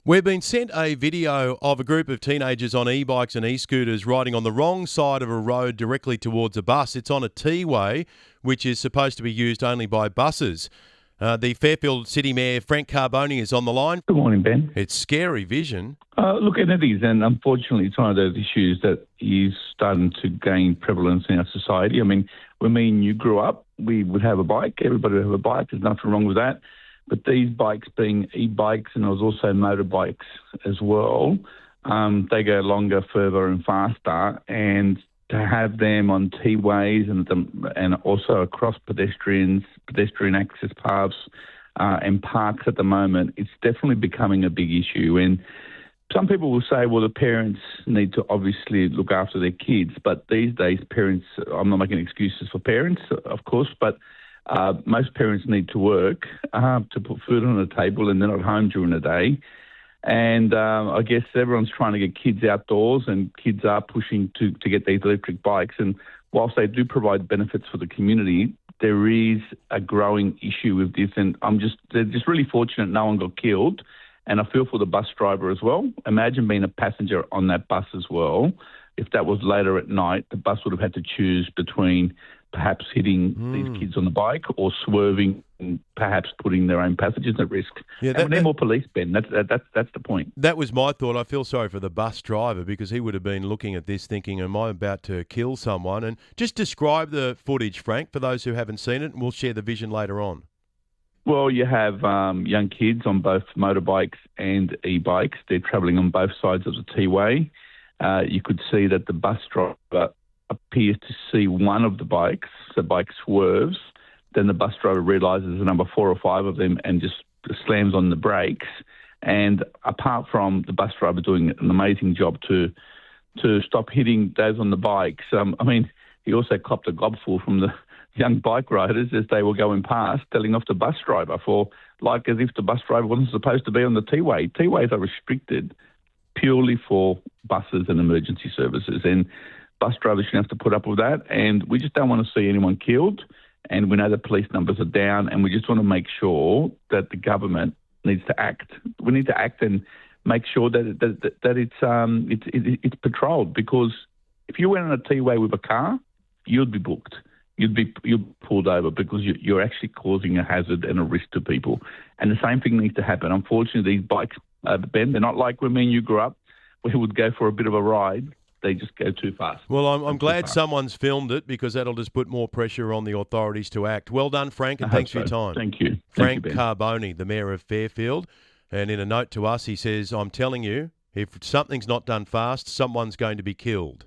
We've been sent a video of a group of teenagers on e-bikes and e-scooters riding on the wrong side of a road directly towards a bus. It's on a T-way, which is supposed to be used only by buses. The Fairfield City Mayor, Frank Carboni, is on the line. Good morning, Ben. It's scary vision. Look, and it is, and unfortunately it's one of those issues that is starting to gain prevalence in our society. I mean, when me and you grew up, we would have a bike. Everybody would have a bike. There's nothing wrong with that. But these bikes being e-bikes, and there was also motorbikes as well, they go longer, further and faster. And to have them on T-ways and also across pedestrian access paths and parks at the moment, it's definitely becoming a big issue. And some people will say, well, the parents need to obviously look after their kids. But these days, parents, I'm not making excuses for parents, of course, but most parents need to work to put food on the table, and they're not home during the day. And I guess everyone's trying to get kids outdoors, and kids are pushing to get these electric bikes. And whilst they do provide benefits for the community, there is a growing issue with this. And they're just really fortunate no one got killed. And I feel for the bus driver as well. Imagine being a passenger on that bus as well. If that was later at night, the bus would have had to choose between perhaps hitting these kids on the bike or swerving and perhaps putting their own passengers at risk. Yeah, and we need more police, Ben. That's the point. That was my thought. I feel sorry for the bus driver because he would have been looking at this thinking, am I about to kill someone? And just describe the footage, Frank, for those who haven't seen it, and we'll share the vision later on. Well, you have young kids on both motorbikes and e-bikes. They're travelling on both sides of the T-way. You could see that the bus driver appears to see one of the bikes. The bike swerves. Then the bus driver realises the number 4 or 5 of them and just slams on the brakes. And apart from the bus driver doing an amazing job to stop hitting those on the bikes, he also copped a gobful from the young bike riders as they were going past, telling off the bus driver as if the bus driver wasn't supposed to be on the T-way. T-ways are restricted purely for buses and emergency services, and bus drivers shouldn't have to put up with that. And we just don't want to see anyone killed. And we know the police numbers are down, and we just want to make sure that the government needs to act. We need to act and make sure that it's patrolled, because if you went on a T-way with a car, you'd be booked. You'd be pulled over because you're actually causing a hazard and a risk to people. And the same thing needs to happen. Unfortunately, these bikes, Ben, they're not like when me and you grew up, where we would go for a bit of a ride. They just go too fast. Well, I'm glad someone's filmed it, because that'll just put more pressure on the authorities to act. Well done, Frank, and thanks for your time. Thank you. Frank Carboni, the Mayor of Fairfield. And in a note to us, he says, I'm telling you, if something's not done fast, someone's going to be killed.